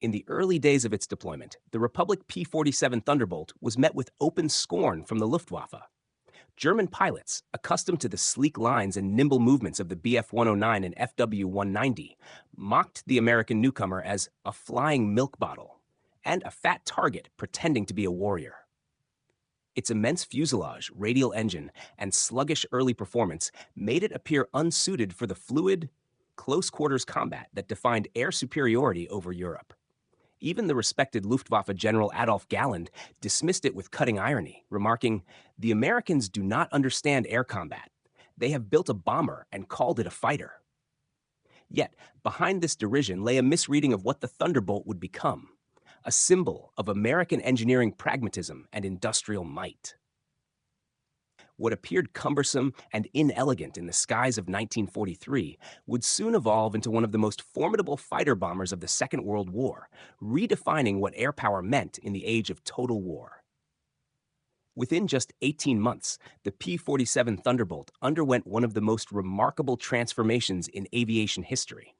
In the early days of its deployment, the Republic P-47 Thunderbolt was met with open scorn from the Luftwaffe. German pilots, accustomed to the sleek lines and nimble movements of the Bf-109 and FW-190, mocked the American newcomer as a flying milk bottle and a fat target pretending to be a warrior. Its immense fuselage, radial engine, and sluggish early performance made it appear unsuited for the fluid, close-quarters combat that defined air superiority over Europe. Even the respected Luftwaffe General Adolf Galland dismissed it with cutting irony, remarking, "The Americans do not understand air combat. They have built a bomber and called it a fighter." Yet, behind this derision lay a misreading of what the Thunderbolt would become, a symbol of American engineering pragmatism and industrial might. What appeared cumbersome and inelegant in the skies of 1943 would soon evolve into one of the most formidable fighter bombers of the Second World War, redefining what air power meant in the age of total war. Within just 18 months, the P-47 Thunderbolt underwent one of the most remarkable transformations in aviation history,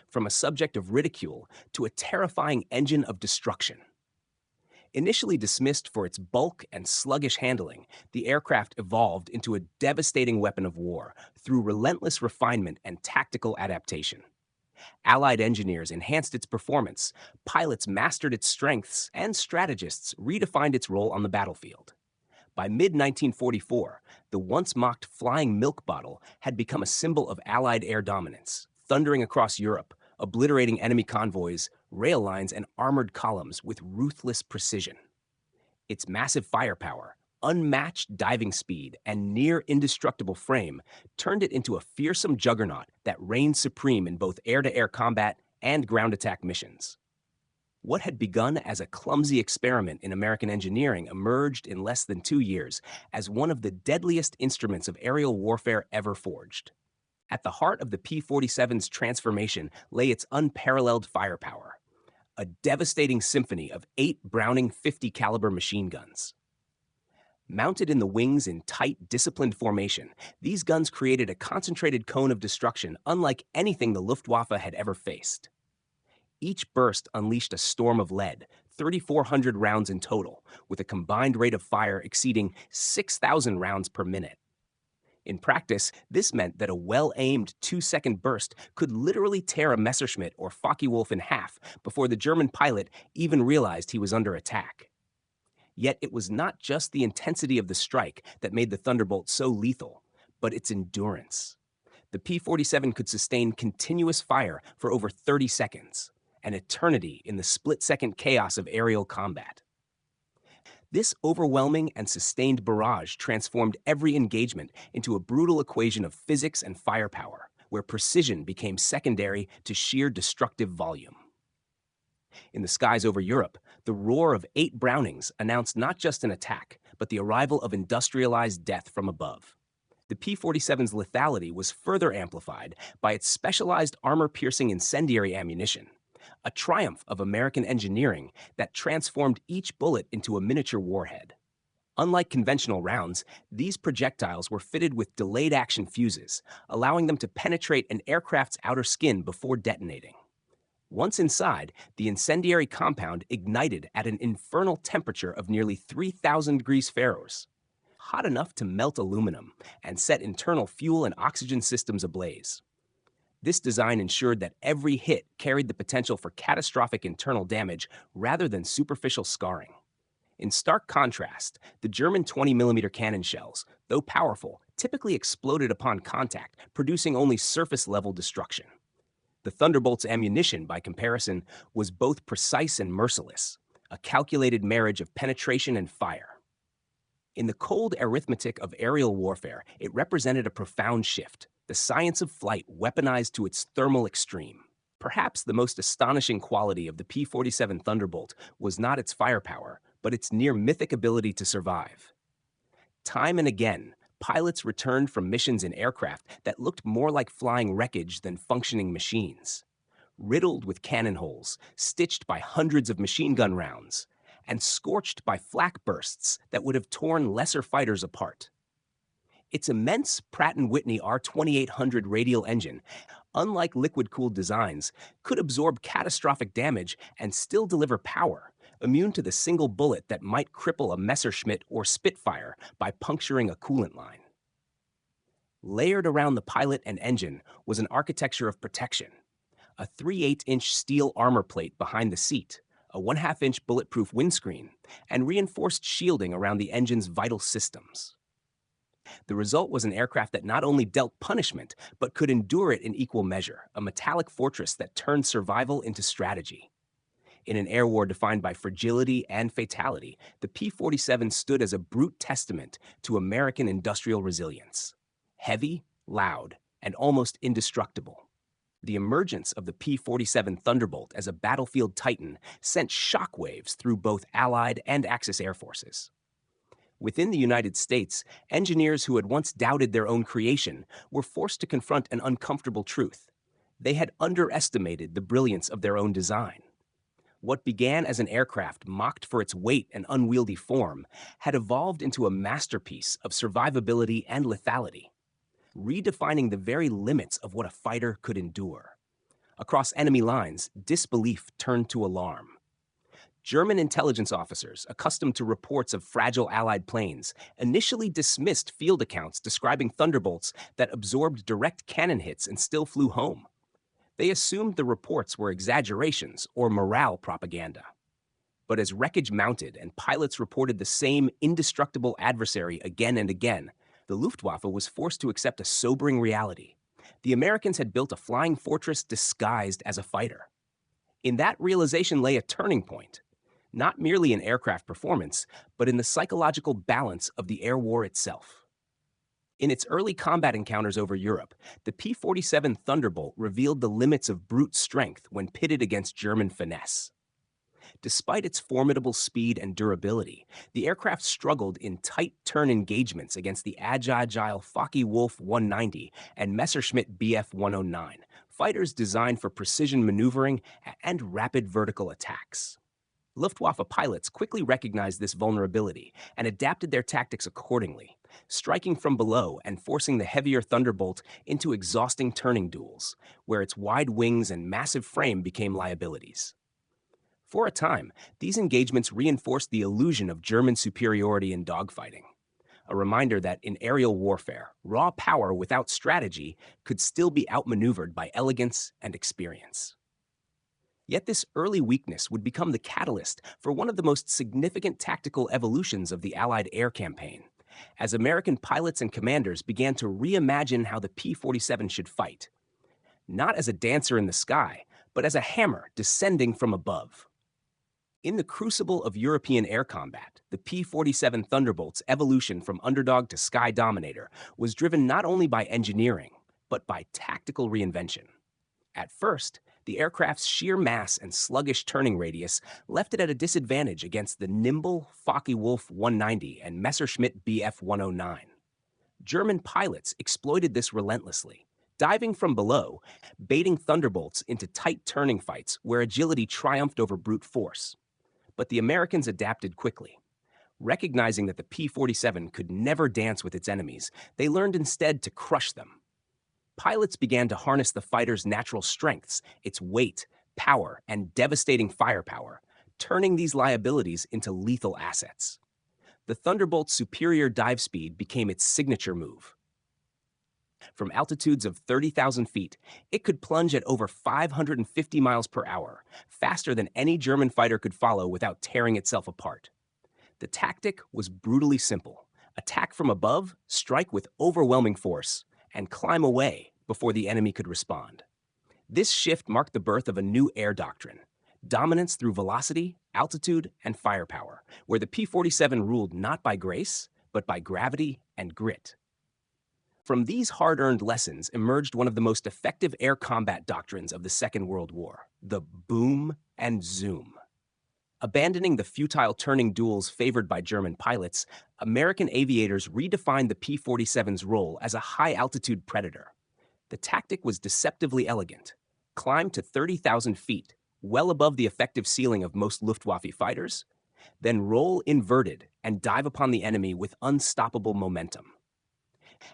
from a subject of ridicule to a terrifying engine of destruction. Initially dismissed for its bulk and sluggish handling, the aircraft evolved into a devastating weapon of war through relentless refinement and tactical adaptation. Allied engineers enhanced its performance, pilots mastered its strengths, and strategists redefined its role on the battlefield. By mid-1944, the once mocked flying milk bottle had become a symbol of Allied air dominance, thundering across Europe, obliterating enemy convoys, rail lines, and armored columns with ruthless precision. Its massive firepower, unmatched diving speed, and near indestructible frame turned it into a fearsome juggernaut that reigned supreme in both air-to-air combat and ground attack missions. What had begun as a clumsy experiment in American engineering emerged in less than 2 years as one of the deadliest instruments of aerial warfare ever forged. At the heart of the P-47's transformation lay its unparalleled firepower, a devastating symphony of 8 Browning 50 caliber machine guns. Mounted in the wings in tight, disciplined formation, these guns created a concentrated cone of destruction unlike anything the Luftwaffe had ever faced. Each burst unleashed a storm of lead, 3,400 rounds in total, with a combined rate of fire exceeding 6,000 rounds per minute. In practice, this meant that a well-aimed 2-second burst could literally tear a Messerschmitt or Focke-Wulf in half before the German pilot even realized he was under attack. Yet it was not just the intensity of the strike that made the Thunderbolt so lethal, but its endurance. The P-47 could sustain continuous fire for over 30 seconds, an eternity in the split-second chaos of aerial combat. This overwhelming and sustained barrage transformed every engagement into a brutal equation of physics and firepower, where precision became secondary to sheer destructive volume. In the skies over Europe, the roar of 8 Brownings announced not just an attack, but the arrival of industrialized death from above. The P-47's lethality was further amplified by its specialized armor-piercing incendiary ammunition, a triumph of American engineering that transformed each bullet into a miniature warhead. Unlike conventional rounds, these projectiles were fitted with delayed action fuses, allowing them to penetrate an aircraft's outer skin before detonating. Once inside, the incendiary compound ignited at an infernal temperature of nearly 3,000 degrees Fahrenheit, hot enough to melt aluminum and set internal fuel and oxygen systems ablaze. This design ensured that every hit carried the potential for catastrophic internal damage rather than superficial scarring. In stark contrast, the German 20mm cannon shells, though powerful, typically exploded upon contact, producing only surface-level destruction. The Thunderbolt's ammunition, by comparison, was both precise and merciless, a calculated marriage of penetration and fire. In the cold arithmetic of aerial warfare, it represented a profound shift, the science of flight weaponized to its thermal extreme. Perhaps the most astonishing quality of the P-47 Thunderbolt was not its firepower, but its near-mythic ability to survive. Time and again, pilots returned from missions in aircraft that looked more like flying wreckage than functioning machines. Riddled with cannon holes, stitched by hundreds of machine gun rounds, and scorched by flak bursts that would have torn lesser fighters apart. Its immense Pratt & Whitney R2800 radial engine, unlike liquid-cooled designs, could absorb catastrophic damage and still deliver power, immune to the single bullet that might cripple a Messerschmitt or Spitfire by puncturing a coolant line. Layered around the pilot and engine was an architecture of protection: a 3/8-inch steel armor plate behind the seat, a 1/2-inch bulletproof windscreen, and reinforced shielding around the engine's vital systems. The result was an aircraft that not only dealt punishment, but could endure it in equal measure, a metallic fortress that turned survival into strategy. In an air war defined by fragility and fatality, the P-47 stood as a brute testament to American industrial resilience. Heavy, loud, and almost indestructible. The emergence of the P-47 Thunderbolt as a battlefield titan sent shockwaves through both Allied and Axis air forces. Within the United States, engineers who had once doubted their own creation were forced to confront an uncomfortable truth. They had underestimated the brilliance of their own design. What began as an aircraft mocked for its weight and unwieldy form had evolved into a masterpiece of survivability and lethality, redefining the very limits of what a fighter could endure. Across enemy lines, disbelief turned to alarm. German intelligence officers, accustomed to reports of fragile Allied planes, initially dismissed field accounts describing Thunderbolts that absorbed direct cannon hits and still flew home. They assumed the reports were exaggerations or morale propaganda. But as wreckage mounted and pilots reported the same indestructible adversary again and again, the Luftwaffe was forced to accept a sobering reality. The Americans had built a flying fortress disguised as a fighter. In that realization lay a turning point, not merely in aircraft performance, but in the psychological balance of the air war itself. In its early combat encounters over Europe, the P-47 Thunderbolt revealed the limits of brute strength when pitted against German finesse. Despite its formidable speed and durability, the aircraft struggled in tight turn engagements against the agile Focke-Wulf 190 and Messerschmitt Bf 109, fighters designed for precision maneuvering and rapid vertical attacks. Luftwaffe pilots quickly recognized this vulnerability and adapted their tactics accordingly, striking from below and forcing the heavier Thunderbolt into exhausting turning duels, where its wide wings and massive frame became liabilities. For a time, these engagements reinforced the illusion of German superiority in dogfighting, a reminder that in aerial warfare, raw power without strategy could still be outmaneuvered by elegance and experience. Yet this early weakness would become the catalyst for one of the most significant tactical evolutions of the Allied air campaign, as American pilots and commanders began to reimagine how the P-47 should fight, not as a dancer in the sky, but as a hammer descending from above. In the crucible of European air combat, the P-47 Thunderbolt's evolution from underdog to sky dominator was driven not only by engineering, but by tactical reinvention. At first, the aircraft's sheer mass and sluggish turning radius left it at a disadvantage against the nimble Focke-Wulf 190 and Messerschmitt Bf 109. German pilots exploited this relentlessly, diving from below, baiting Thunderbolts into tight turning fights where agility triumphed over brute force. But the Americans adapted quickly. Recognizing that the P-47 could never dance with its enemies, they learned instead to crush them. Pilots began to harness the fighter's natural strengths, its weight, power, and devastating firepower, turning these liabilities into lethal assets. The Thunderbolt's superior dive speed became its signature move. From altitudes of 30,000 feet, it could plunge at over 550 miles per hour, faster than any German fighter could follow without tearing itself apart. The tactic was brutally simple: attack from above, strike with overwhelming force, and climb away before the enemy could respond. This shift marked the birth of a new air doctrine: dominance through velocity, altitude, and firepower, where the P-47 ruled not by grace, but by gravity and grit. From these hard-earned lessons emerged one of the most effective air combat doctrines of the Second World War: the boom and zoom. Abandoning the futile turning duels favored by German pilots, American aviators redefined the P-47's role as a high-altitude predator. The tactic was deceptively elegant: climb to 30,000 feet, well above the effective ceiling of most Luftwaffe fighters, then roll inverted and dive upon the enemy with unstoppable momentum.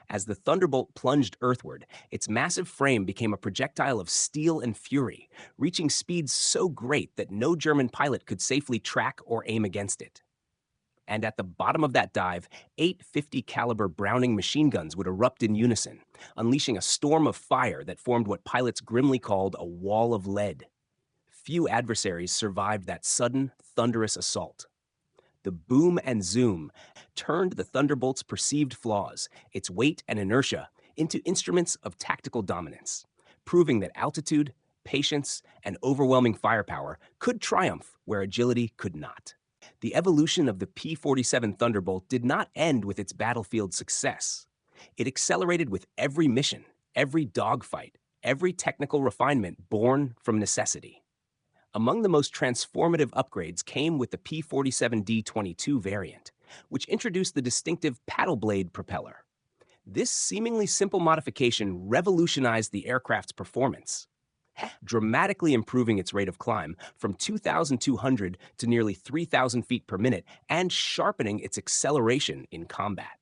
As the Thunderbolt plunged earthward, its massive frame became a projectile of steel and fury, reaching speeds so great that no German pilot could safely track or aim against it. And at the bottom of that dive, 850 caliber Browning machine guns would erupt in unison, unleashing a storm of fire that formed what pilots grimly called a wall of lead. Few adversaries survived that sudden, thunderous assault. The boom and zoom turned the Thunderbolt's perceived flaws, its weight and inertia, into instruments of tactical dominance, proving that altitude, patience, and overwhelming firepower could triumph where agility could not. The evolution of the P-47 Thunderbolt did not end with its battlefield success. It accelerated with every mission, every dogfight, every technical refinement born from necessity. Among the most transformative upgrades came with the P-47D-22 variant, which introduced the distinctive paddle blade propeller. This seemingly simple modification revolutionized the aircraft's performance, dramatically improving its rate of climb from 2,200 to nearly 3,000 feet per minute and sharpening its acceleration in combat.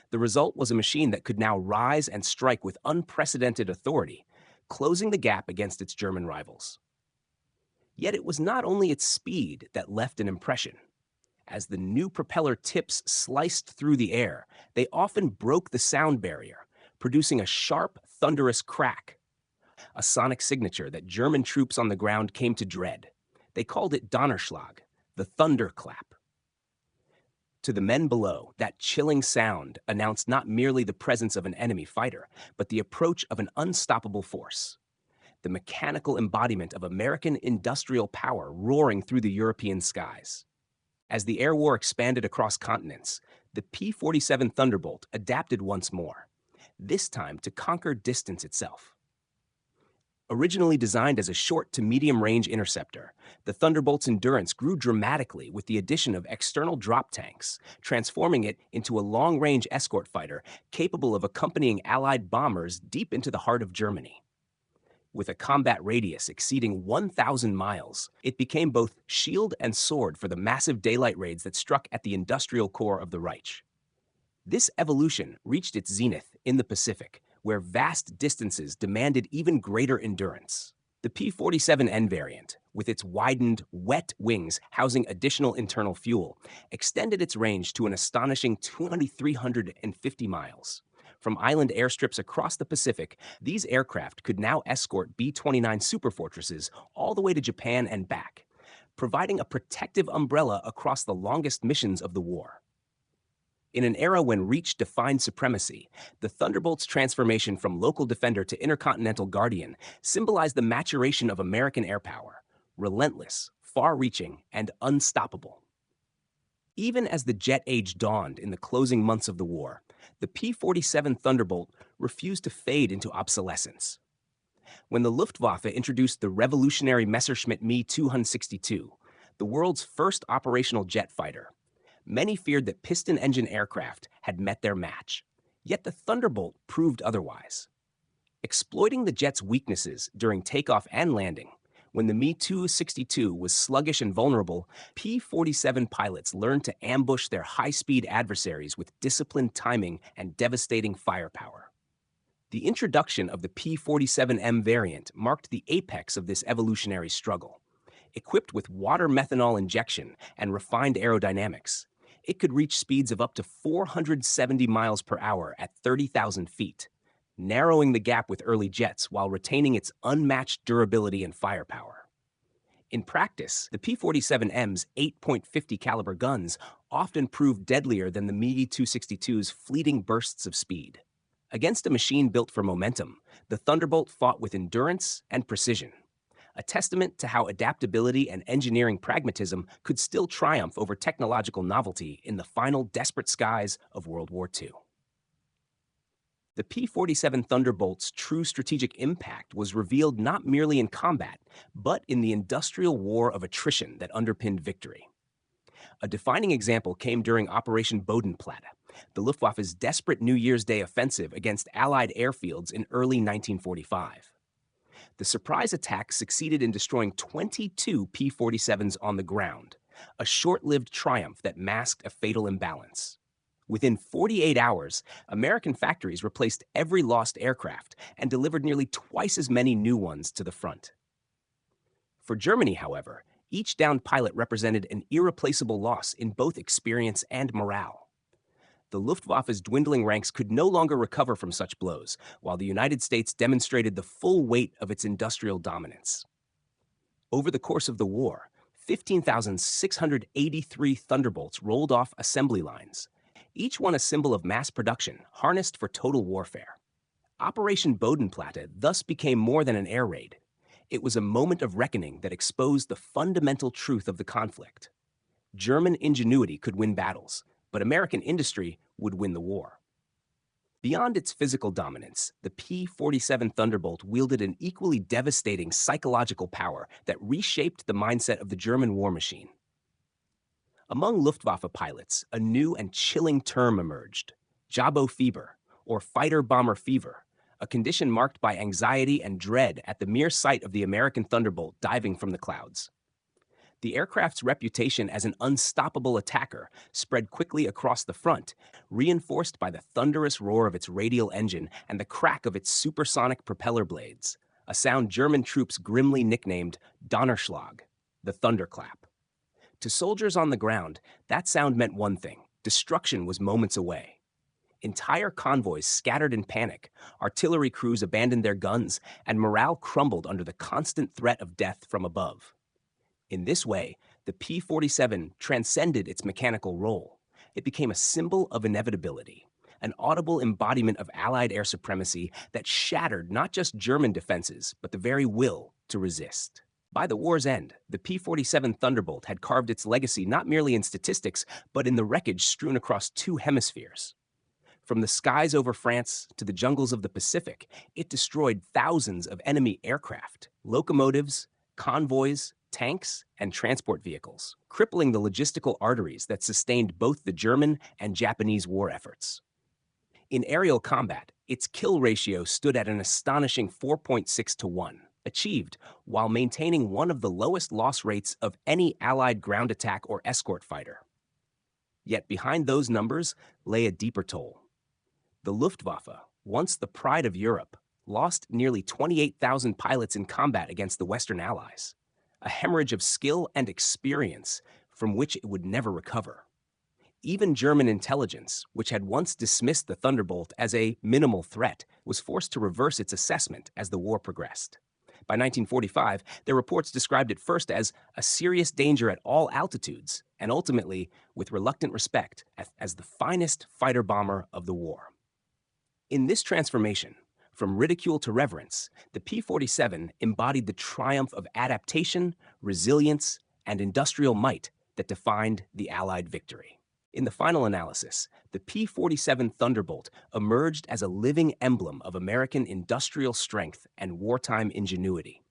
The result was a machine that could now rise and strike with unprecedented authority, closing the gap against its German rivals. Yet it was not only its speed that left an impression. As the new propeller tips sliced through the air, they often broke the sound barrier, producing a sharp, thunderous crack, a sonic signature that German troops on the ground came to dread. They called it Donnerschlag, the thunderclap. To the men below, that chilling sound announced not merely the presence of an enemy fighter, but the approach of an unstoppable force. The mechanical embodiment of American industrial power roaring through the European skies. As the air war expanded across continents, the P-47 Thunderbolt adapted once more, this time to conquer distance itself. Originally designed as a short to medium-range interceptor, the Thunderbolt's endurance grew dramatically with the addition of external drop tanks, transforming it into a long-range escort fighter capable of accompanying Allied bombers deep into the heart of Germany. With a combat radius exceeding 1,000 miles, it became both shield and sword for the massive daylight raids that struck at the industrial core of the Reich. This evolution reached its zenith in the Pacific, where vast distances demanded even greater endurance. The P-47N variant, with its widened, wet wings housing additional internal fuel, extended its range to an astonishing 2,350 miles. From island airstrips across the Pacific, these aircraft could now escort B-29 superfortresses all the way to Japan and back, providing a protective umbrella across the longest missions of the war. In an era when reach defined supremacy, the Thunderbolt's transformation from local defender to intercontinental guardian symbolized the maturation of American air power, relentless, far-reaching, and unstoppable. Even as the jet age dawned in the closing months of the war, the P-47 Thunderbolt refused to fade into obsolescence. When the Luftwaffe introduced the revolutionary Messerschmitt Me 262, the world's first operational jet fighter, many feared that piston-engine aircraft had met their match. Yet the Thunderbolt proved otherwise. Exploiting the jet's weaknesses during takeoff and landing, when the Me 262 was sluggish and vulnerable, P-47 pilots learned to ambush their high-speed adversaries with disciplined timing and devastating firepower. The introduction of the P-47M variant marked the apex of this evolutionary struggle. Equipped with water methanol injection and refined aerodynamics, it could reach speeds of up to 470 miles per hour at 30,000 feet, narrowing the gap with early jets while retaining its unmatched durability and firepower. In practice, the P-47M's 8.50 caliber guns often proved deadlier than the Me-262's fleeting bursts of speed. Against a machine built for momentum, the Thunderbolt fought with endurance and precision, a testament to how adaptability and engineering pragmatism could still triumph over technological novelty in the final desperate skies of World War II. The P-47 Thunderbolt's true strategic impact was revealed not merely in combat, but in the industrial war of attrition that underpinned victory. A defining example came during Operation Bodenplatte, the Luftwaffe's desperate New Year's Day offensive against Allied airfields in early 1945. The surprise attack succeeded in destroying 22 P-47s on the ground, a short-lived triumph that masked a fatal imbalance. Within 48 hours, American factories replaced every lost aircraft and delivered nearly twice as many new ones to the front. For Germany, however, each downed pilot represented an irreplaceable loss in both experience and morale. The Luftwaffe's dwindling ranks could no longer recover from such blows, while the United States demonstrated the full weight of its industrial dominance. Over the course of the war, 15,683 Thunderbolts rolled off assembly lines, each one a symbol of mass production harnessed for total warfare. Operation Bodenplatte thus became more than an air raid. It was a moment of reckoning that exposed the fundamental truth of the conflict. German ingenuity could win battles, but American industry would win the war. Beyond its physical dominance, the P-47 Thunderbolt wielded an equally devastating psychological power that reshaped the mindset of the German war machine. Among Luftwaffe pilots, a new and chilling term emerged: Jabo fever, or fighter-bomber fever, a condition marked by anxiety and dread at the mere sight of the American Thunderbolt diving from the clouds. The aircraft's reputation as an unstoppable attacker spread quickly across the front, reinforced by the thunderous roar of its radial engine and the crack of its supersonic propeller blades, a sound German troops grimly nicknamed Donnerschlag, the thunderclap. To soldiers on the ground, that sound meant one thing: destruction was moments away. Entire convoys scattered in panic, artillery crews abandoned their guns, and morale crumbled under the constant threat of death from above. In this way, the P-47 transcended its mechanical role. It became a symbol of inevitability, an audible embodiment of Allied air supremacy that shattered not just German defenses, but the very will to resist. By the war's end, the P-47 Thunderbolt had carved its legacy not merely in statistics, but in the wreckage strewn across two hemispheres. From the skies over France to the jungles of the Pacific, it destroyed thousands of enemy aircraft, locomotives, convoys, tanks, and transport vehicles, crippling the logistical arteries that sustained both the German and Japanese war efforts. In aerial combat, its kill ratio stood at an astonishing 4.6 to 1, achieved while maintaining one of the lowest loss rates of any Allied ground attack or escort fighter. Yet behind those numbers lay a deeper toll. The Luftwaffe, once the pride of Europe, lost nearly 28,000 pilots in combat against the Western Allies, a hemorrhage of skill and experience from which it would never recover. Even German intelligence, which had once dismissed the Thunderbolt as a minimal threat, was forced to reverse its assessment as the war progressed. By 1945, their reports described it first as a serious danger at all altitudes, and ultimately, with reluctant respect, as the finest fighter-bomber of the war. In this transformation, from ridicule to reverence, the P-47 embodied the triumph of adaptation, resilience, and industrial might that defined the Allied victory. In the final analysis, the P-47 Thunderbolt emerged as a living emblem of American industrial strength and wartime ingenuity.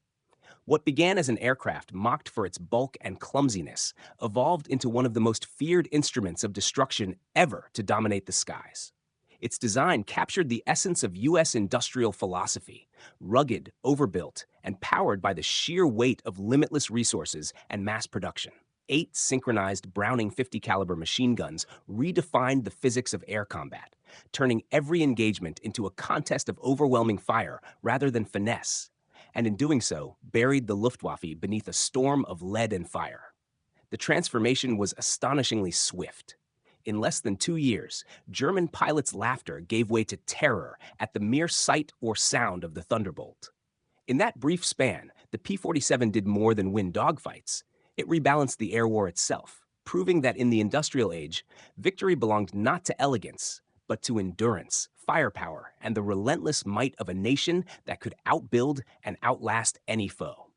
What began as an aircraft mocked for its bulk and clumsiness evolved into one of the most feared instruments of destruction ever to dominate the skies. Its design captured the essence of U.S. industrial philosophy, rugged, overbuilt, and powered by the sheer weight of limitless resources and mass production. 8 synchronized Browning 50 caliber machine guns redefined the physics of air combat, turning every engagement into a contest of overwhelming fire rather than finesse, and in doing so, buried the Luftwaffe beneath a storm of lead and fire. The transformation was astonishingly swift. In less than 2 years, German pilots' laughter gave way to terror at the mere sight or sound of the Thunderbolt. In that brief span, the P-47 did more than win dogfights. It rebalanced the air war itself, proving that in the industrial age, victory belonged not to elegance, but to endurance, firepower, and the relentless might of a nation that could outbuild and outlast any foe.